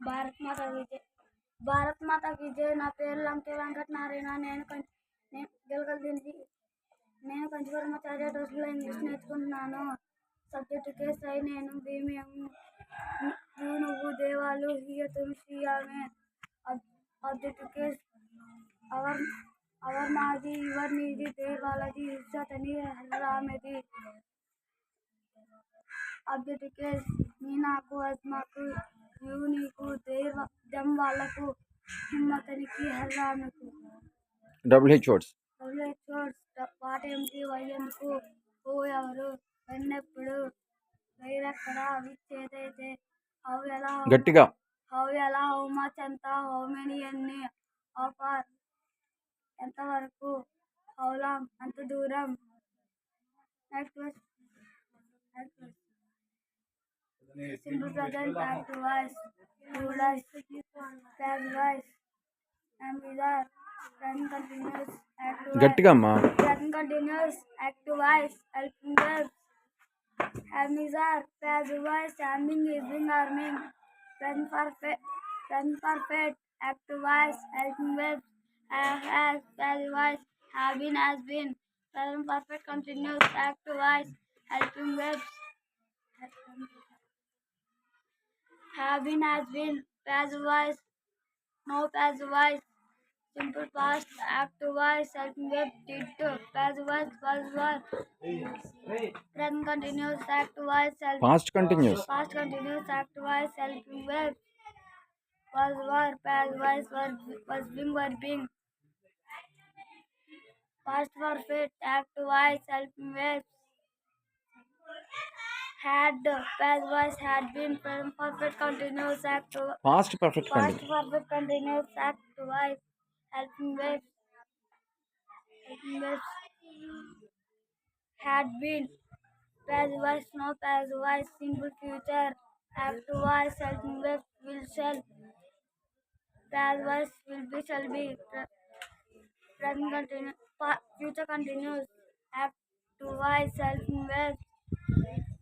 భారత్ మాత విజయ్. భారత్ మాత విజయ్. నా పేరు లంకే వెంకట నారాయణ. నేను కంచిపరమాచార్య ట్రస్ట్లో ఇంగ్లీష్ నేర్చుకుంటున్నాను. సబ్జెక్టు కేస్ అయి నేను భీమ్యం నువ్వు దేవాలు హియతుం శ్రీయామే. ఆబ్జెక్టివ్ కేస్ అవర్ మాది యువర్ నీది దేర్ వాళ్ళది ఇజ్జతని రామెది. ఆబ్జెక్టివ్ కేస్ మీ నాకు అజ్మాకు యు నీకు దేర్ దెమ్ వాళ్ళకు హిమ్మతనికి హర్రామెకు. WH words. వాటేమిటి, వై ఎందుకు, హూ ఎవరు, ఎన్నెప్పుడు, వైరెక్కడ, విచ్ ఏదైతే, హౌ ఎలా, గట్టిగా హౌ ఎలా, హౌ మచ్ ఎంత, హౌ మెనీ ఎన్ని, హౌ ఫార్ ఎంతవరకు, హౌ లాంగ్ ఎంత దూరం. Next simple present active voice rulers passive voice అంబిదర్ present continuous active voice. గట్టిగా అమ్మా. Present continuous active voice helping verbs. Amizar passive voice aming ising arming. Present perfect active voice helping verbs. Has passive voice have been has been. Present perfect continuous active voice helping verbs. Have been has been. Passive voice no passive voice. Simple past active voice helping verb did to. Passive voice was. Present continuous active voice helping. Past continuous. Past continuous active voice helping verb was were. Passive voice was being verbing. Past perfect active voice helping verbs had. Passive voice had been. Present perfect continuous active. Past perfect Past continuous. perfect continuous active voice helping verbs had been. Passive voice no passive voice. Simple future active voice helping verb will shall. Passive voice will be shall be. Present continuous future continuous active voice helping verb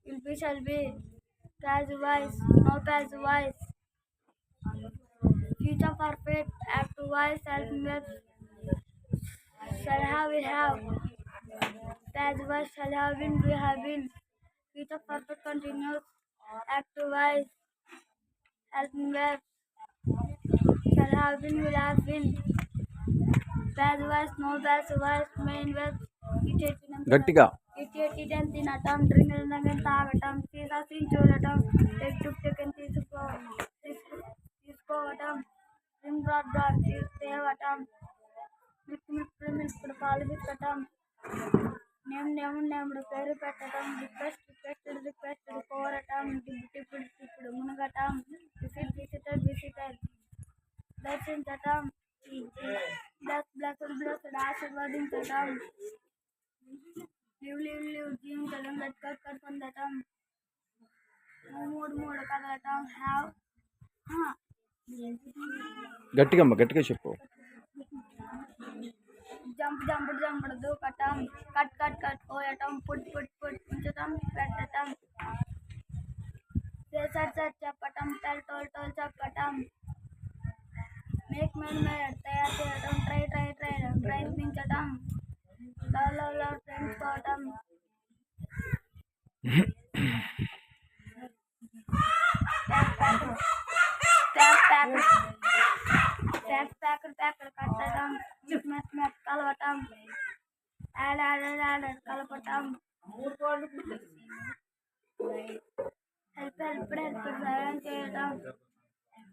will be shall be. Passive voice no passive voice. Future perfect active voice helping verb shall have will have. Passive voice shall have been will have been. Future perfect continuous active voice helping verb shall have been will have been. Passive voice no passive voice main verb. గట్టిగా ఇటేటిటని తినటం, drink తాగటం, సీసాసిని చూడటం, taken తీసుకోవటం, broad తేవటం, milk పాలు పిక్కటం, నేముడు పేరు పెట్టడం, requested కోరటం, ఇప్పుడు మునగటం, విజిటర్ దర్శించటం, బ్లెస్డ్ ఆశీర్వదించటం, లివ్ జీవించడం, గట్ పొందటం, మూడు కదలటం, హ్యావ్ గట్టిగా అమ్మా, గట్టిగా చెప్పు. జంపుడు దూకటం, కట్ కోయటం, పుట్ ఉంచటం, పెట్టటం, సెట్ చెప్పటం, టోల్ చెప్పటం, మేడ్ తయారు చేయటం, ట్రై ప్రయత్నించటం, లవ్ ప్రేమించుకోవటం, ప్యాకెట్ కట్టడం, మెట్ కలవటం, యాడ్ కలపటం, హెల్ప్ సహాయం చేయటం,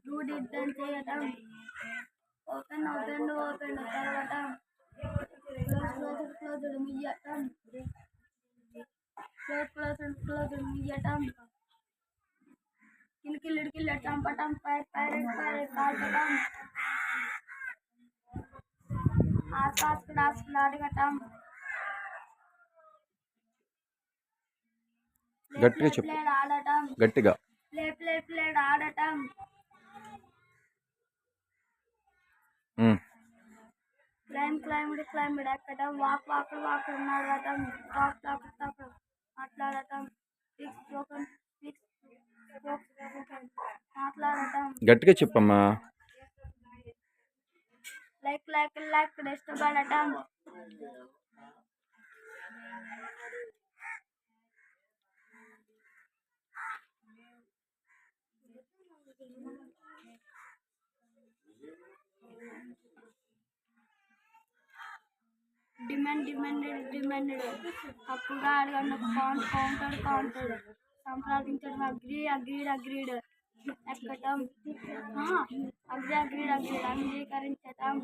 డూ డిడ్ చేయటం, ఓపెన్ తెరవటం, క్లోజ్డ్ ముయ్యటం, క్లోజ్డ్ ముయ్యటం, కిల్లిడు చంపటం, పైరెట్ కాల్చటం, ఆస్కుడు అడగటం, గట్టిగా చెప్పు. ఆడటం, గట్టిగా ప్లేడ్ ఆడటం, క్లైంబ్ ఎక్కటం, వాకుడు నడవటం, టాక్ మాట్లాడటం, మాట్లాడటం. గట్టిగా చెప్పమ్మా. లైక్ ఇష్టపడటం. డిమాండెడ్. తప్పుగా అడగండి. కౌంటెడ్. సంప్రదించడం. అగ్రీడ్. ఎక్కటం. అగ్రీడ్. అంగీకరించటం.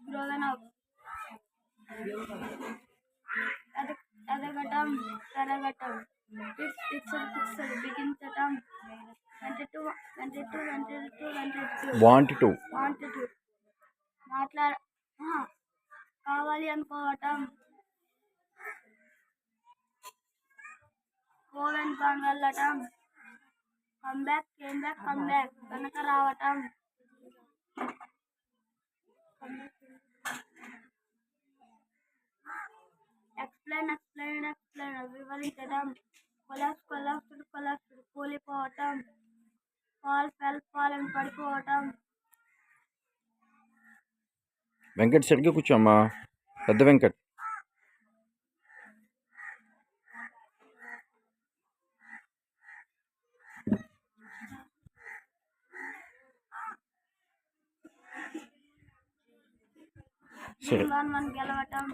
Grown up. ఎదగటం. పెరగటం. ఫిక్స్డ్. బిగించటం. Want to. కావాలి అనుకోవటం. కోవెన్ వెళ్ళటం. Come back. వెనక రావటం. ఎక్స్ప్లెయిన్. వివరించడం. కొలాప్స్డ్. కూలిపోవటం. ఫాల్ పడిపోవటం. వెంకట్ సరిగ్గా కూర్చోమ్మా. పెద్ద వెంకట్. సరే. 1 గెలవటం.